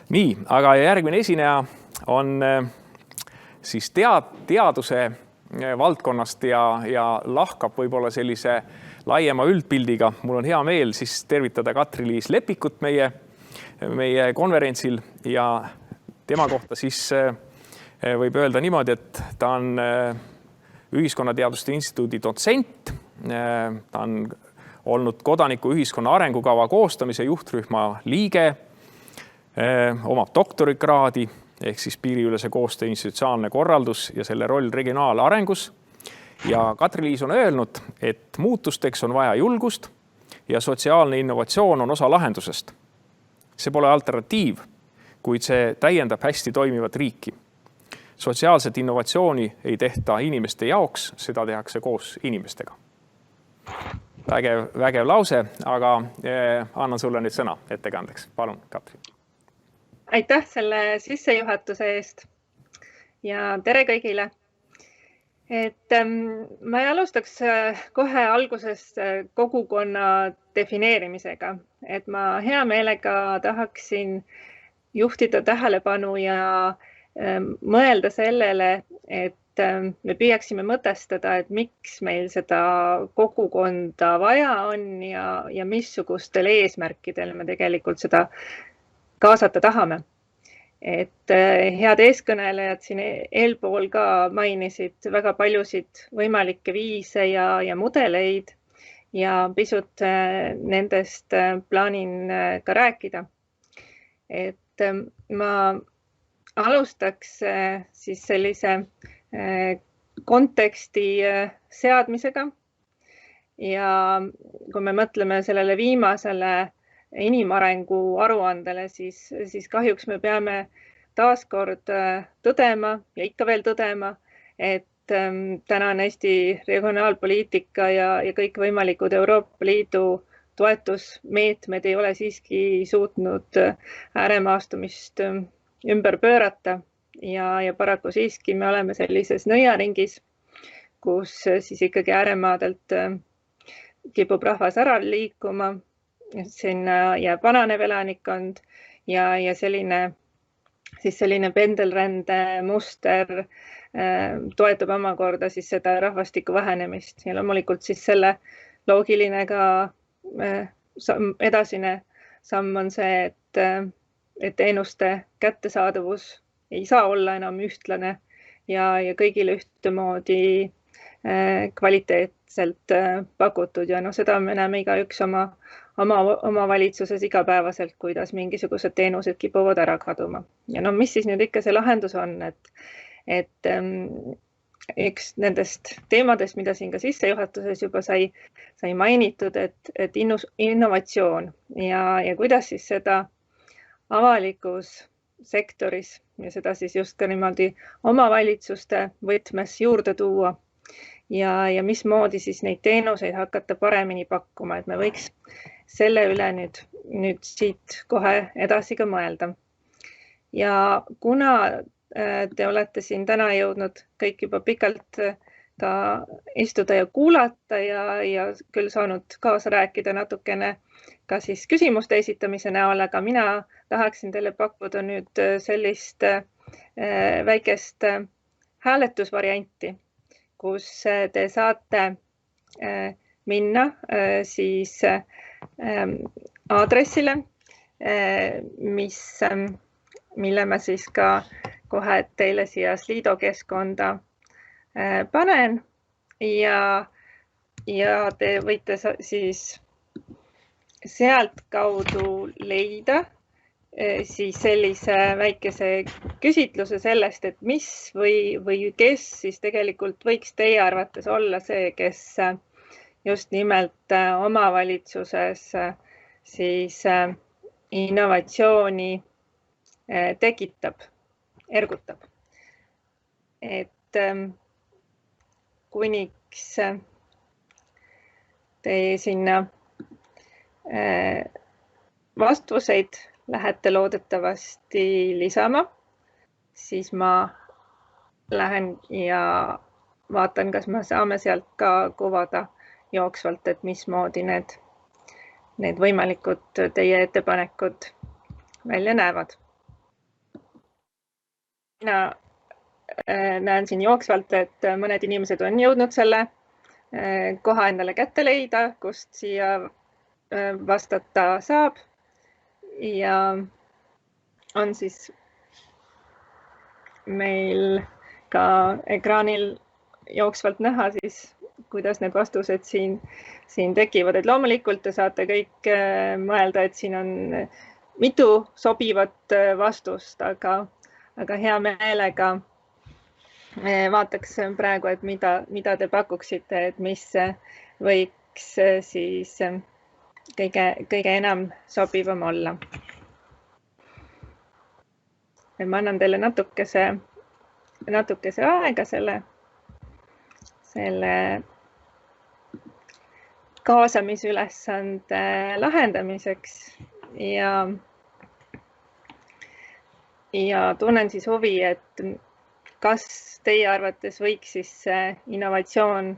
Nii, aga järgmine esineja on siis teaduse valdkonnast ja lahkab võib-olla sellise laiema üldpildiga. Mul on hea meel siis tervitada Katri-Liis Lepikut meie konverentsil ja tema kohta siis võib öelda niimoodi, et ta on Ühiskonnateaduste Instituudi dotsent. Ta on olnud kodanikuühiskonna arengukava koostamise juhtrühma liige, omab doktorikraadi ehk siis piiriülese koostöö institutsionaalne korraldus ja selle roll regionaalarengus. Ja Katri-Liis on öelnud, et muutusteks on vaja julgust ja sotsiaalne innovatsioon on osa lahendusest. See pole alternatiiv, kuid see täiendab hästi toimivat riiki. Sotsiaalset innovatsiooni ei tehta inimeste jaoks, seda tehakse koos inimestega. Vägev lause, aga annan sulle nüüd sõna ettekandeks. Palun, Katri. Aitäh selle sissejuhatuse eest ja tere kõigile. Ma alustaks kohe algusest kogukonna defineerimisega. Ma hea meelega tahaksin juhtida tähelepanu ja mõelda sellele, et me püüaksime mõtestada, et miks meil seda kogukonda vaja on ja missugustel eesmärkidel me tegelikult seda kaasata tahame. Head eeskõnelejad siin eelpool ka mainisid väga paljusid võimalikke viise ja mudeleid ja pisut nendest plaanin ka rääkida. Ma alustaks siis sellise konteksti seadmisega ja kui me mõtleme sellele viimasele inimarengu aruandele, siis kahjuks me peame taaskord tõdema ja ikka veel tõdema, et tänane Eesti regionaalpoliitika ja kõik võimalikud Euroopa Liidu toetusmeetmed ei ole siiski suutnud ääremaastumist ümber pöörata ja paraku siiski me oleme sellises nõiaringis, kus siis ikkagi ääremaadelt kipub rahvas ära liikuma. Sinna jääb vananev elanikkond ja selline pendelrände muster toetab omakorda siis seda rahvastiku vähenemist ja loomulikult siis selle loogiline ka edasine samm on see, et teenuste kättesaadavus ei saa olla enam ühtlane ja kõigile ühtemoodi kvaliteetselt pakutud ja seda me näeme igaüks oma valitsuses igapäevaselt, kuidas mingisugused teenused kipuvad ära kaduma. Ja mis siis nüüd ikka see lahendus on, et üks nendest teemadest, mida siin ka sissejuhatuses juba sai mainitud, et innovatsioon ja kuidas siis seda avalikus sektoris ja seda siis just ka niimoodi omavalitsuste võtmes juurde tuua ja mismoodi siis neid teenuseid hakata paremini pakkuma, et me võiks selle üle nüüd siit kohe edasi ka mõelda. Ja kuna te olete siin täna jõudnud kõik juba pikalt ka istuda ja kuulata ja küll saanud kaasa rääkida natukene ka siis küsimuste esitamise näol, aga mina tahaksin teile pakkuda nüüd sellist väikest hääletusvarianti, kus te saate minna siis aadressile, mille ma siis ka kohe teile siia Slido keskkonda panen ja te võite siis sealt kaudu leida siis sellise väikese küsitluse sellest, et mis või kes siis tegelikult võiks teie arvates olla see, kes just nimelt omavalitsuses siis innovatsiooni tekitab, ergutab. Kuniks te sinna vastuseid lähete loodetavasti lisama, siis ma lähen ja vaatan, kas me saame sealt ka kuvada jooksvalt, et mismoodi need võimalikud teie ettepanekud välja näevad. mina näen siin jooksvalt, et mõned inimesed on jõudnud selle koha endale kätte leida, kust siia vastata saab. Ja on siis meil ka ekraanil jooksvalt näha siis, kuidas need vastused siin tekivad. Et loomulikult te saate kõik mõelda, et siin on mitu sobivat vastust, aga hea meelega vaataks praegu, et mida te pakuksite, et mis võiks siis kõige enam sobivam olla. Ma annan teile natukese aega selle kaasamisülesande lahendamiseks ja tunnen siis huvi, et kas teie arvates võiks siis innovatsioon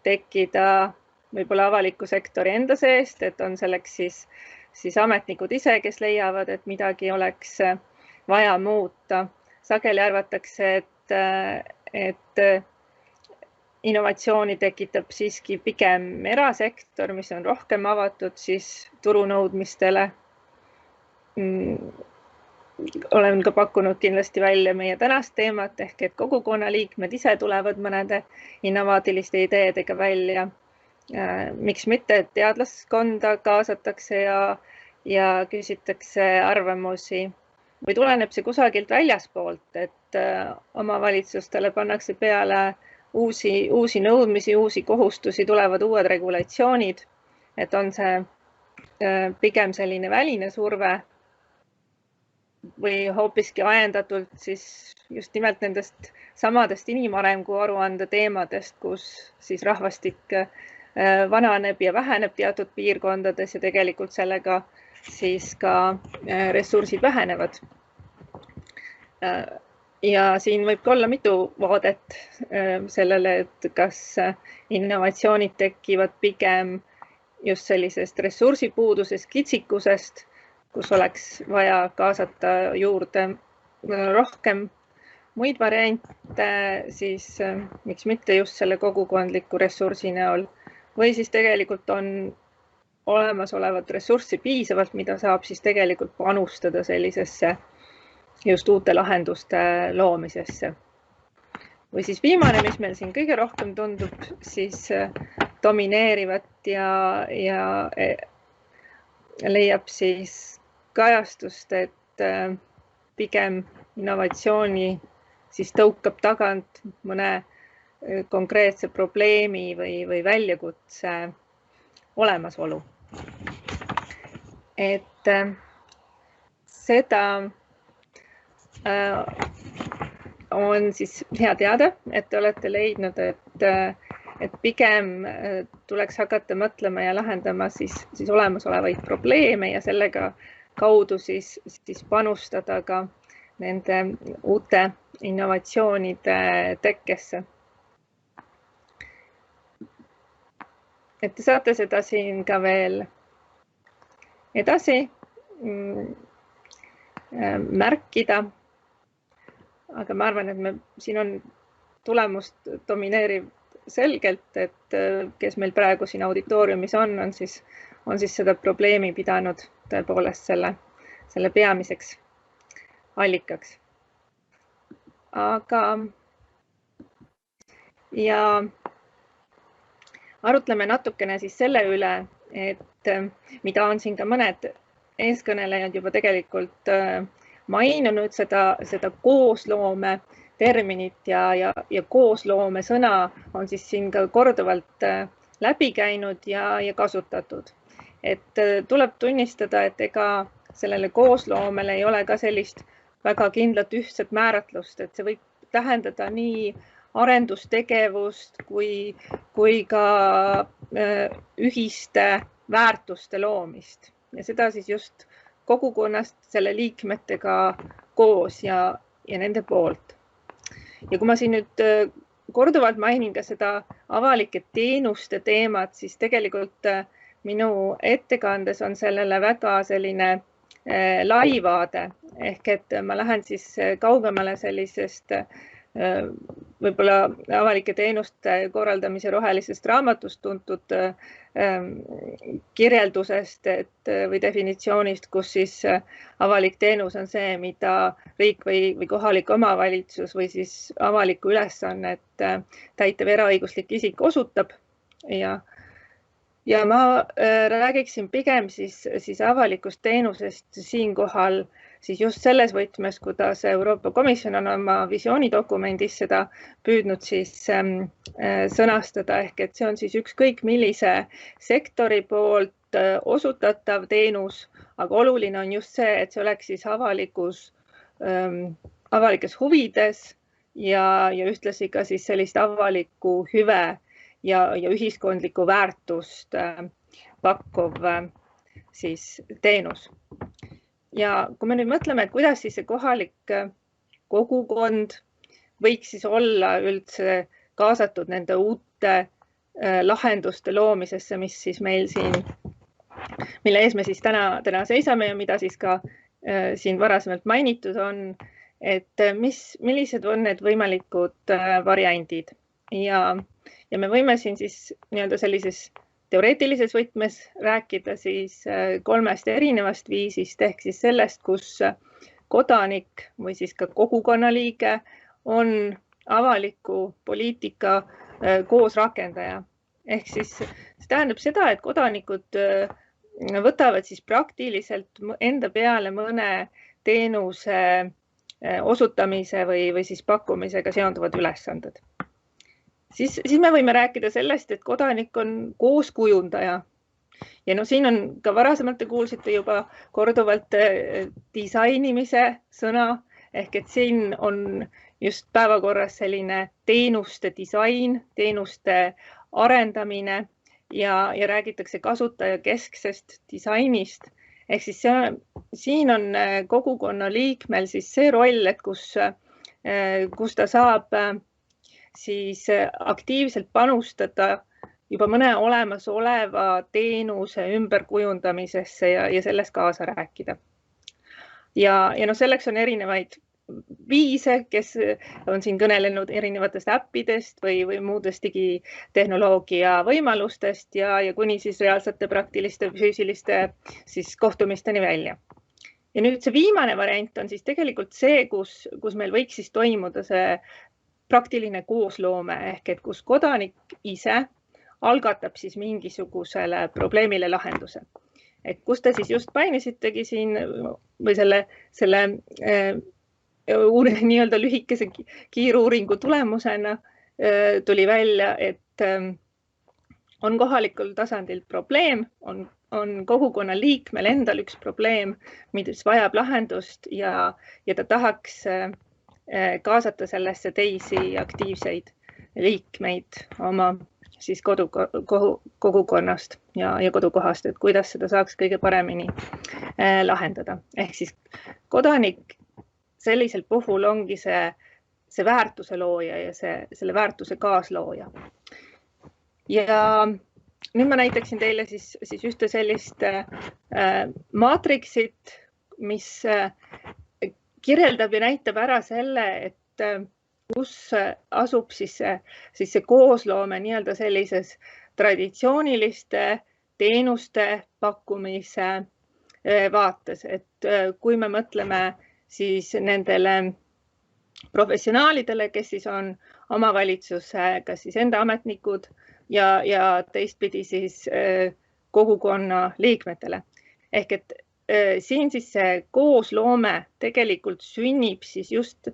tekkida võib-olla avaliku sektori enda seest, et on selleks siis ametnikud ise, kes leiavad, et midagi oleks vaja muuta. Sageli arvatakse, et innovatsiooni tekitab siiski pigem erasektor, mis on rohkem avatud siis turunõudmistele. Olen ka pakkunud kindlasti välja meie tänast teemat ehk, et kogukonna liikmed ise tulevad mõnede innovaatiliste ideedega välja. Miks mitte, et teadlaskonda kaasatakse ja küsitakse arvamusi või tuleneb see kusagilt väljaspoolt, et omavalitsustele pannakse peale uusi nõudmisi, uusi kohustusi, tulevad uued regulatsioonid, et on see pigem selline väline surve või hoopiski ajendatult siis just nimelt nendest samadest inimarengu aruande teemadest, kus siis rahvastik vananeb ja väheneb teatud piirkondades ja tegelikult sellega siis ka ressursid vähenevad. Ja siin võib ka olla mitu vaadet sellele, et kas innovatsioonid tekivad pigem just sellisest ressursipuudusest, kitsikusest, kus oleks vaja kaasata juurde rohkem muid variante, siis miks mitte just selle kogukondliku ressursi näol. Või siis tegelikult on olemasolevat ressurssi piisavalt, mida saab siis tegelikult panustada sellisesse just uute lahenduste loomisesse. Või siis viimane, mis meil siin kõige rohkem tundub, siis domineerivat ja leiab siis kajastust, et pigem innovatsiooni siis tõukab tagant mõne konkreetse probleemi või väljakutse olemasolu. Et seda on siis hea teada, et te olete leidnud, et pigem tuleks hakata mõtlema ja lahendama siis olemasolevaid probleeme ja sellega kaudu siis panustada ka nende uute innovatsioonide tekkesse. Et te saate seda siin ka veel edasi märkida. Aga ma arvan, et siin on tulemust domineeriv selgelt, et kes meil praegu siin auditooriumis on siis seda probleemi pidanud tõepoolest selle peamiseks allikaks. Aga ja arutleme natukene siis selle üle, et mida on siin ka mõned eeskõnelejad juba tegelikult maininud seda koosloome terminit ja koosloome sõna on siis siin ka korduvalt läbi käinud ja kasutatud. Et tuleb tunnistada, et ega sellele koosloomele ei ole ka sellist väga kindlat ühtset määratlust, et see võib tähendada nii arendustegevust kui ka ühiste väärtuste loomist ja seda siis just kogukonnast selle liikmetega koos ja nende poolt. Ja kui ma siin nüüd korduvalt mainin ka seda avalike teenuste teemat, siis tegelikult minu ettekandes on sellele väga selline lai vaade ehk et ma lähen siis kaugemale sellisest võib-olla avalike teenuste korraldamise rohelisest raamatust tuntud kirjeldusest või definitsioonist, kus siis avalik teenus on see, mida riik või kohalik omavalitsus või siis avalikku ülesannet täitev eraõiguslik isik osutab ja ma räägiksin pigem siis avalikust teenusest siinkohal siis just selles võtmes, kuidas Euroopa Komisjon on oma visioonidokumendis seda püüdnud siis sõnastada, ehk et see on siis ükskõik millise sektori poolt osutatav teenus, aga oluline on just see, et see oleks siis avalikes huvides ja ühtlasi ka siis sellist avalikku hüve ja ühiskondlikku väärtust pakkuv siis teenus. Ja kui me nüüd mõtleme, et kuidas siis see kohalik kogukond võiks siis olla üldse kaasatud nende uute lahenduste loomisesse, mis siis meil siin, mille ees me siis täna seisame ja mida siis ka siin varasemalt mainitud on, et millised on need võimalikud variandid ja me võime siin siis nii-öelda sellises teoreetilises võtmes rääkida siis 3 erinevast viisist ehk siis sellest, kus kodanik või siis ka kogukonnaliige on avaliku poliitika koosrakendaja. Ehk siis see tähendab seda, et kodanikud võtavad siis praktiliselt enda peale mõne teenuse osutamise või siis pakkumisega seonduvad ülesanded. Siis me võime rääkida sellest, et kodanik on kooskujundaja. Ja siin on ka varasemalt te kuulsite juba korduvalt disainimise sõna, ehk et siin on just päevakorras selline teenuste disain, teenuste arendamine ja räägitakse kasutajakesksest disainist. Ehk siis siin on kogukonna liikmel siis see roll, et kus ta saab siis aktiivselt panustada juba mõne olemasoleva teenuse ümberkujundamisesse ja sellest kaasa rääkida. Ja selleks on erinevaid viise, kes on siin kõnelenud erinevatest äppidest või muudest digitehnoloogia võimalustest ja kuni siis reaalsete praktiliste füüsiliste siis kohtumisteni välja. Ja nüüd see viimane variant on siis tegelikult see, kus meil võiks siis toimuda see praktiline koosloome ehk et kus kodanik ise algatab siis mingisugusele probleemile lahenduse. Et kus te siis just mainisitegi siin või selle nii-öelda lühikese kiiruuringu tulemusena tuli välja, et on kohalikul tasandil probleem, on kogukonna liikmel endal üks probleem, mis vajab lahendust ja ta tahaks kaasata sellesse teisi aktiivseid liikmeid oma siis kogukonnast ja kodukohast, et kuidas seda saaks kõige paremini lahendada. Ehk siis kodanik sellisel puhul ongi see väärtuse looja ja selle väärtuse kaaslooja. Ja nüüd ma näitaksin teile siis ühte sellist maatriksit, mis kirjeldab ja näitab ära selle, et kus asub siis see koosloome nii-öelda sellises traditsiooniliste teenuste pakkumise vaates. Et kui me mõtleme siis nendele professionaalidele, kes siis on omavalitsuse, kas siis enda ametnikud ja teistpidi siis kogukonna liikmetele. Ehk et siin siis see koosloome tegelikult sünnib siis just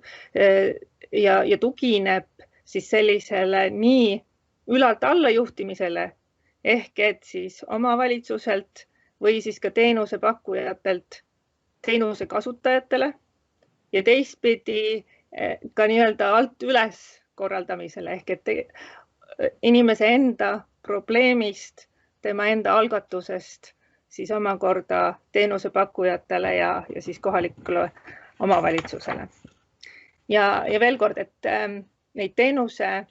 ja tugineb siis sellisele nii ülalt alla juhtimisele ehk et siis omavalitsuselt või siis ka teenusepakkujatelt teenuse kasutajatele ja teistpidi ka nii-öelda alt üles korraldamisele ehk et inimese enda probleemist, tema enda algatusest siis omakorda teenusepakkujatele ja siis kohalikule omavalitsusele. Ja veel kord, et neid teenuse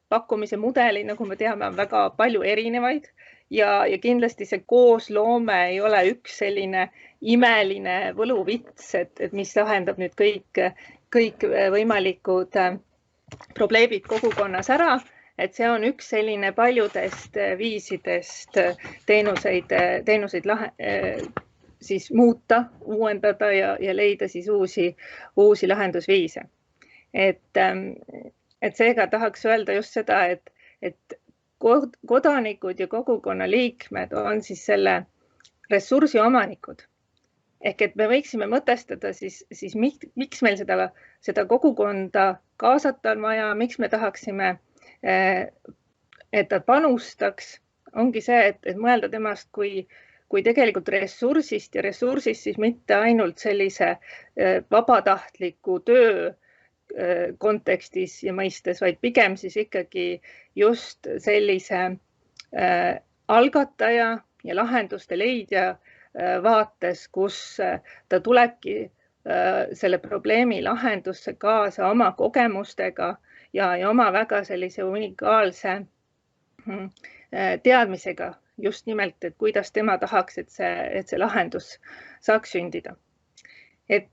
pakkumise mudeli, nagu me teame, on väga palju erinevaid ja kindlasti see koosloome ei ole üks selline imeline võluvits, et mis lahendab nüüd kõik võimalikud probleemid kogukonnas ära, et see on üks selline paljudest viisidest teenuseid siis muuta, uuendada ja leida siis uusi lahendusviise. Et seega tahaks öelda just seda, et kodanikud ja kogukonna liikmed on siis selle ressursi omanikud. Ehk et me võiksime mõtestada siis miks meil seda kogukonda kaasata on vaja, miks me tahaksime, et ta panustaks, ongi see, et mõelda temast kui tegelikult ressursist ja ressursist siis mitte ainult sellise vabatahtliku töö kontekstis ja mõistes, vaid pigem siis ikkagi just sellise algataja ja lahenduste leidja vaates, kus ta tulebki selle probleemi lahendusse kaasa oma kogemustega ja oma väga sellise unikaalse teadmisega just nimelt, et kuidas tema tahaks, et see lahendus saaks sündida. Et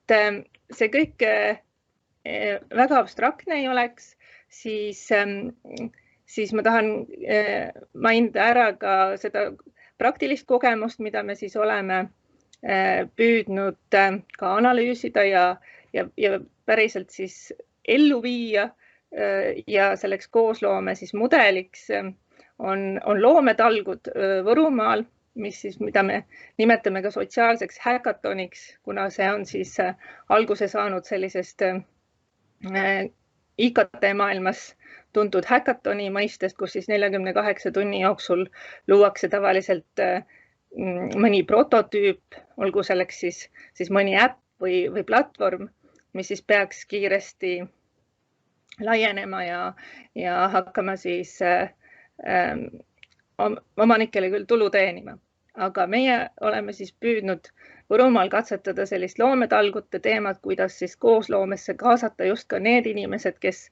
see kõik väga abstraktne ei oleks, siis ma tahan mainida ära ka seda praktilist kogemust, mida me siis oleme püüdnud ka analüüsida ja päriselt siis ellu viia ja selleks koosloome siis mudeliks on loometalgud Võrumaal, mida me nimetame ka sotsiaalseks häkatoniks, kuna see on siis alguse saanud sellisest IKT maailmas tuntud häkatoni mõistest, kus siis 48 tunni jooksul luuakse tavaliselt mõni prototüüp, olgu selleks siis mõni äpp või platvorm, mis siis peaks kiiresti laienema ja hakkama siis omanikele küll tulu teenima. Aga meie oleme siis püüdnud Võrumaal katsetada sellist loometalgute teemat, kuidas siis koosloomesse kaasata just ka need inimesed, kes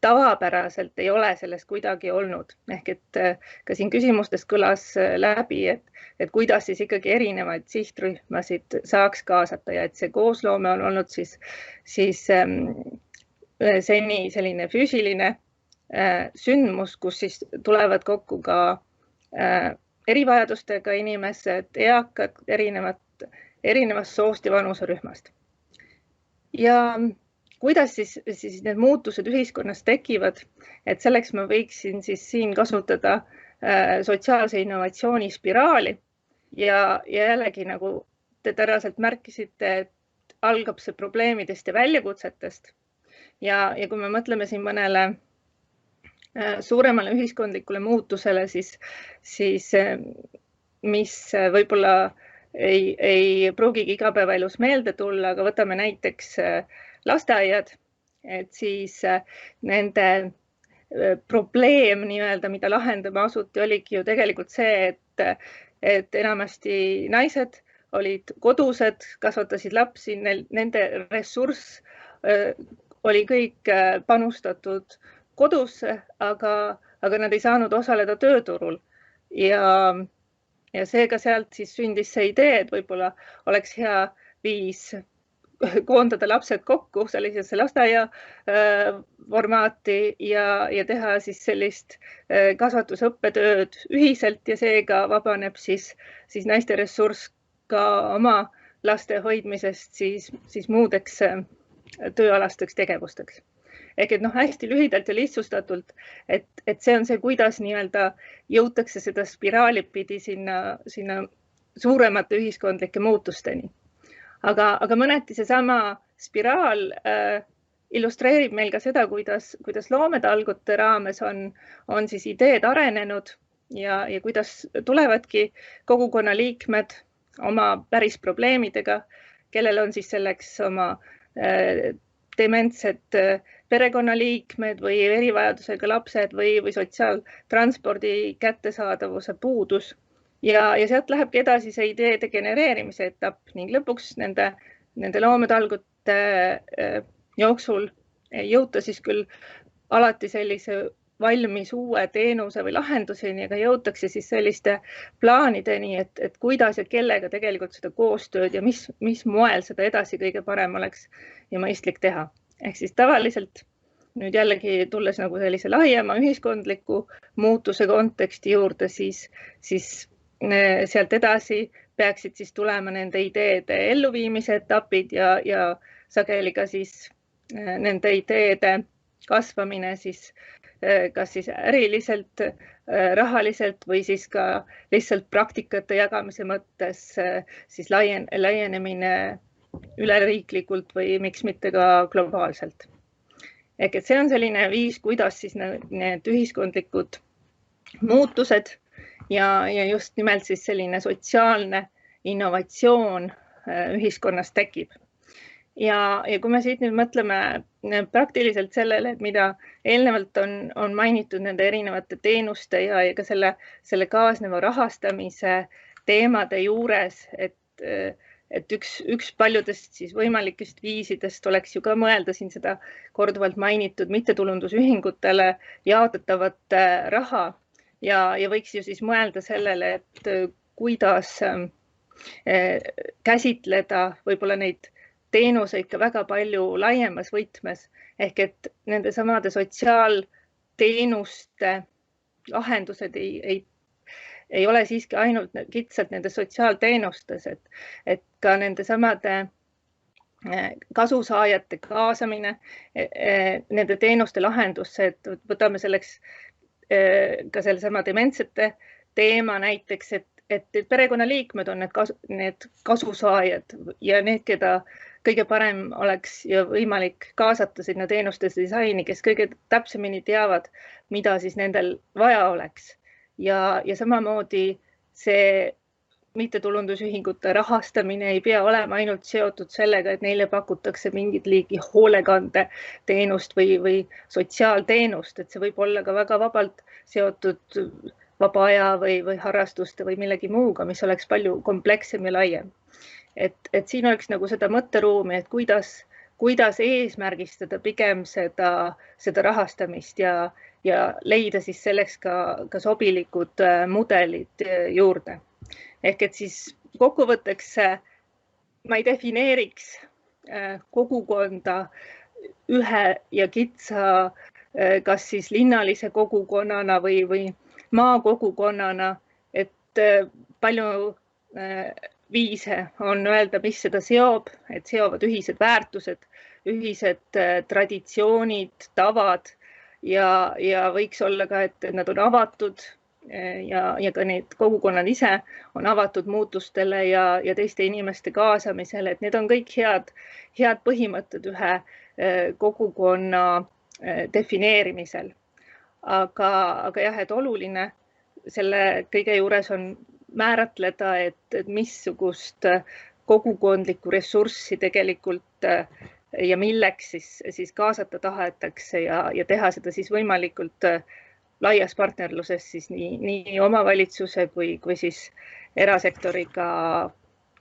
tavapäraselt ei ole sellest kuidagi olnud. Ehk et ka siin küsimustest kõlas läbi, et kuidas siis ikkagi erinevaid sihtrühmasid saaks kaasata ja et see koosloome on olnud siis seni selline füüsiline sündmus, kus siis tulevad kokku ka erivajadustega inimesed, eakad, erinevast soost ja vanuserühmast. Ja kuidas siis need muutused ühiskonnas tekivad, et selleks ma võiksin siis siin kasutada sotsiaalse innovatsiooni spiraali ja jällegi nagu te tänaselt märkisite, et algab see probleemidest ja väljakutsetest. Ja kui me mõtleme siin mõnele suuremale ühiskondlikule muutusele, siis mis võib-olla ei pruugigi igapäevaelus meelde tulla, aga võtame näiteks lasteaiad, et siis nende probleem nii-öelda, mida lahendama asuti, oligi ju tegelikult see, et enamasti naised olid kodused, kasvatasid lapsi, nende ressurss oli kõik panustatud kodusse, aga nad ei saanud osaleda tööturul ja seega sealt siis sündis see idee, et võib-olla oleks hea viis koondada lapsed kokku sellisesse lasteaia formaati ja teha siis sellist kasvatusõppetööd ühiselt ja seega vabaneb siis naiste ressurss ka oma laste hoidmisest siis muudeks tööalasteks tegevusteks. Ehk et hästi lühidalt ja lihtsustatult, et see on see, kuidas nii-öelda jõutakse seda spiraali pidi sinna suuremate ühiskondlike muutusteni. Aga mõneti seesama spiraal illustreerib meil ka seda, kuidas loometalgute raames on siis ideed arenenud ja kuidas tulevadki kogukonna liikmed oma päris probleemidega, kellel on siis selleks oma dementsed perekonnaliikmed või erivajadusega lapsed või sotsiaaltranspordi kättesaadavuse puudus. Ja sealt lähebki edasi see ideede genereerimise etapp ning lõpuks nende loometalgute jooksul ei jõuta siis küll alati sellise valmis uue teenuse või lahenduseni, aga jõutakse siis selliste plaanideni, et kuidas ja kellega tegelikult seda koostööd ja mis moel seda edasi kõige parem oleks ja mõistlik teha. Ehk siis tavaliselt nüüd jällegi tulles nagu sellise laiema ühiskondliku muutuse konteksti juurde, siis sealt edasi peaksid siis tulema nende ideede elluviimise etapid ja sageli ka siis nende ideede kasvamine siis kas siis äriliselt, rahaliselt või siis ka lihtsalt praktikate jagamise mõttes siis laienemine üleriiklikult või miks mitte ka globaalselt. Ehk et see on selline viis, kuidas siis need ühiskondlikud muutused ja just nimelt siis selline sotsiaalne innovatsioon ühiskonnas tekib. Ja kui me siit nüüd mõtleme praktiliselt sellele, et mida eelnevalt on mainitud nende erinevate teenuste ja ka selle kaasneva rahastamise teemade juures, et üks paljudest siis võimalikest viisidest oleks ju ka mõelda siin seda korduvalt mainitud mittetulundusühingutele jaotatavat raha ja võiks ju siis mõelda sellele, et kuidas käsitleda võib-olla neid teenuseid ka väga palju laiemas võtmes, ehk et nende samade sotsiaalteenuste lahendused ei ole siiski ainult kitsalt nende sotsiaalteenustes, et ka nende samade kasusaajate kaasamine nende teenuste lahendusse, et võtame selleks ka sellesama dementsete teema näiteks, et perekonnaliikmed on need kasusaajad ja need, keda kõige parem oleks ja võimalik kaasata sinna teenuste disaini, kes kõige täpsemini teavad, mida siis nendel vaja oleks. Ja samamoodi see mittetulundusühingute rahastamine ei pea olema ainult seotud sellega, et neile pakutakse mingit liigi hoolekandeteenust või sotsiaalteenust, et see võib olla ka väga vabalt seotud vaba aja või harrastuste või millegi muuga, mis oleks palju komplekssem ja laiem. Et siin oleks nagu seda mõtteruumi, et kuidas eesmärgistada pigem seda rahastamist ja leida siis selleks ka sobilikud mudelid juurde. Ehk et siis kokkuvõtteks ma ei defineeriks kogukonda ühe ja kitsa kas siis linnalise kogukonnana või maakogukonnana, et palju viise on öelda, mis seda seob, et seovad ühised väärtused, ühised traditsioonid, tavad ja võiks olla ka, et nad on avatud ja ka need kogukonnad ise on avatud muutustele ja teiste inimeste kaasamisele, et need on kõik head põhimõtted ühe kogukonna defineerimisel. Aga jah, et oluline selle kõige juures on määratleda, et missugust kogukondlikku ressurssi tegelikult ja milleks siis kaasata tahetakse ja teha seda siis võimalikult laias partnerluses siis nii omavalitsuse kui siis erasektoriga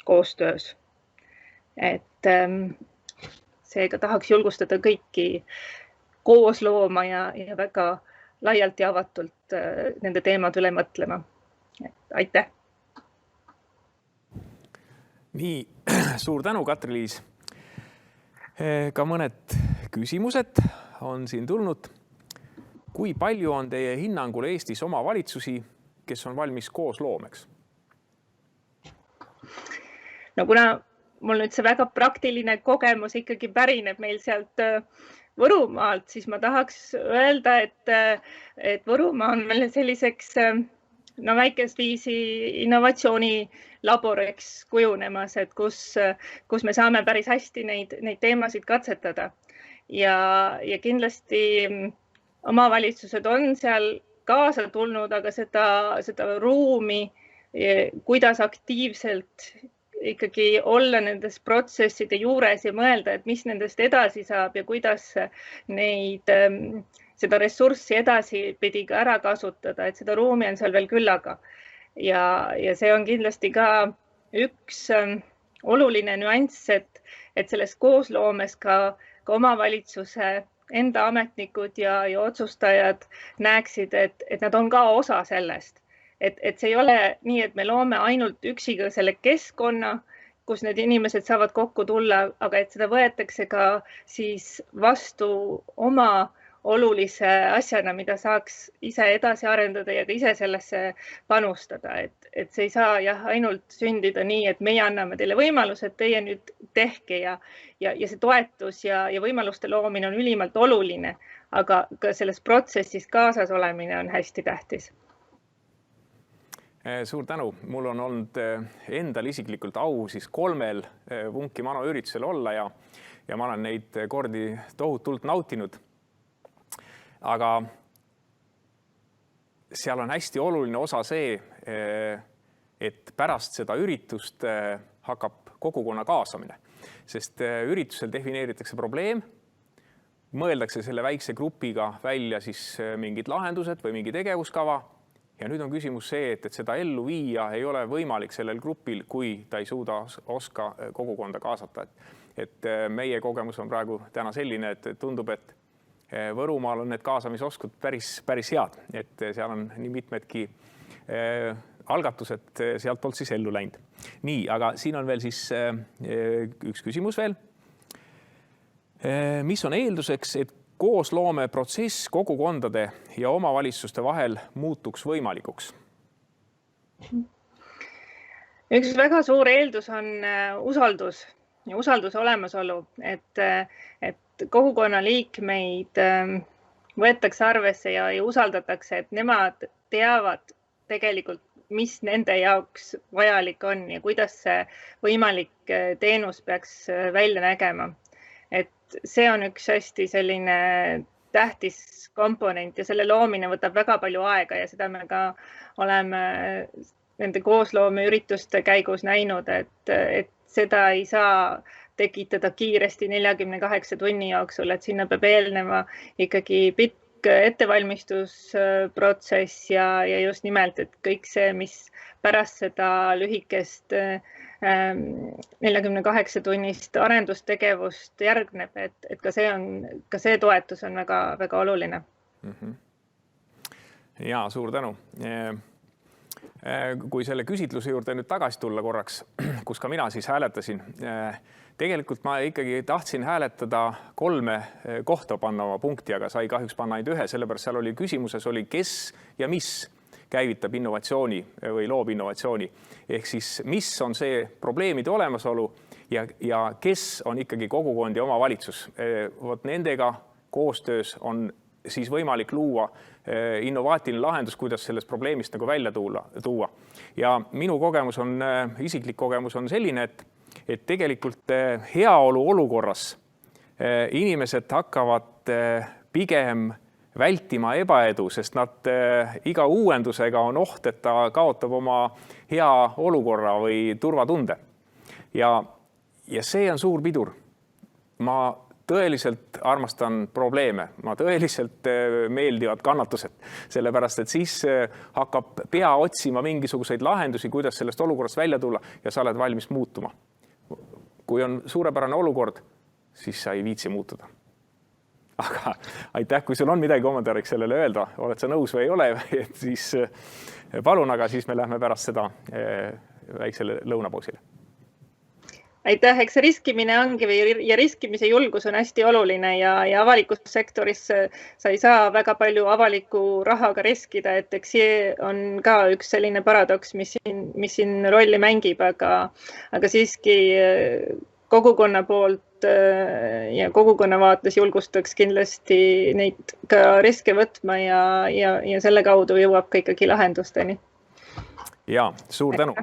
koostöös. Et seega tahaks julgustada kõiki koos looma ja väga laialt ja avatult nende teemad üle mõtlema. Aitäh! Nii, suur tänu, Katri-Liis. Ka mõned küsimused on siin tulnud. Kui palju on teie hinnangul Eestis omavalitsusi, kes on valmis koosloomeks? No kuna mul nüüd see väga praktiline kogemus ikkagi pärineb meil sealt Võrumaalt, siis ma tahaks öelda, et Võrumaa on meil selliseks väikest viisi innovatsioonilaboriks kujunemas, et kus me saame päris hästi neid teemasid katsetada. Ja kindlasti omavalitsused on seal kaasa tulnud, aga seda ruumi, kuidas aktiivselt ikkagi olla nendes protsesside juures ja mõelda, et mis nendest edasi saab ja kuidas seda ressurssi edasipidi ka ära kasutada, et seda ruumi on seal veel küllaga. Ja see on kindlasti ka üks oluline nüanss, et selles koosloomes ka omavalitsuse enda ametnikud ja otsustajad näeksid, et nad on ka osa sellest. Et see ei ole nii, et me loome ainult üksiga selle keskkonna, kus need inimesed saavad kokku tulla, aga et seda võetakse ka siis vastu oma olulise asjana, mida saaks ise edasi arendada ja ka ise sellesse panustada. Et see ei saa ainult sündida nii, et meie anname teile võimaluse, et teie nüüd tehke ja see toetus ja võimaluste loomine on ülimalt oluline, aga ka selles protsessis kaasas olemine on hästi tähtis. Suur tänu. Mul on olnud endal isiklikult au siis 3 Vunki Mano üritusel olla ja ma olen neid kordi tohutult nautinud. Aga seal on hästi oluline osa see, et pärast seda üritust hakkab kogukonna kaasamine, sest üritusel defineeritakse probleem, mõeldakse selle väikse grupiga välja siis mingid lahendused või mingi tegevuskava. Ja nüüd on küsimus see, et seda ellu viia ei ole võimalik sellel grupil, kui ta ei suuda oska kogukonda kaasata. Et meie kogemus on praegu täna selline, et tundub, et Võrumaal on need kaasamisoskud päris head. Et seal on nii mitmedki algatused sealt poolt siis ellu läinud. Nii, aga siin on veel siis üks küsimus veel. Mis on eelduseks, et koosloome protsess kogukondade ja omavalitsuste vahel muutuks võimalikuks? Üks väga suur eeldus on usaldus ja usalduse olemasolu, et kogukonna liikmeid võetakse arvesse ja usaldatakse, et nemad teavad tegelikult, mis nende jaoks vajalik on ja kuidas see võimalik teenus peaks välja nägema. Et see on üks hästi selline tähtis komponent ja selle loomine võtab väga palju aega ja seda me ka oleme nende koosloome ürituste käigus näinud, et seda ei saa tekitada kiiresti 48 tunni jooksul, et sinna peab eelnema ikkagi pikk ettevalmistusprotsess ja just nimelt, et kõik see, mis pärast seda lühikest 48 tunnist arendustegevust järgneb, et ka see toetus on väga oluline. Ja, suur tänu. Kui selle küsitluse juurde nüüd tagasi tulla korraks, kus ka mina siis hääletasin, tegelikult ma ikkagi tahtsin hääletada 3 kohta panna oma punkti, aga sai kahjuks panna ainult 1, sellepärast seal oli küsimuses oli kes ja mis käivitab innovatsiooni või loob innovatsiooni. Ehk siis, mis on see probleemide olemasolu ja kes on ikkagi kogukond ja omavalitsus. Vot nendega koostöös on siis võimalik luua innovaatiline lahendus, kuidas sellest probleemist nagu välja tuua. Ja minu kogemus on, isiklik kogemus on selline, et tegelikult heaolu olukorras inimesed hakkavad pigem vältima ebaedu, sest nad iga uuendusega on oht, et ta kaotab oma hea olukorra või turvatunde. Ja see on suur pidur. Ma tõeliselt armastan probleeme, ma tõeliselt meeldivad kannatused, sellepärast, et siis hakkab pea otsima mingisuguseid lahendusi, kuidas sellest olukorrast välja tulla ja sa oled valmis muutuma. Kui on suurepärane olukord, siis sa ei viitsi muutuda. Aga aitäh, kui sul on midagi kommentaariks sellele öelda, oled sa nõus või ei ole, siis palun, aga siis me lähme pärast seda väiksele lõunapausile. Aitäh, eks riskimine ongi ja riskimise julgus on hästi oluline ja avalikus sektoris sa ei saa väga palju avaliku rahaga riskida, et eks see on ka üks selline paradoks, mis siin rolli mängib, aga siiski kogukonna poolt ja kogukonna vaates julgustaks kindlasti neid ka riske võtma ja selle kaudu jõuab ka ikkagi lahendusteni. Ja, suur tänu.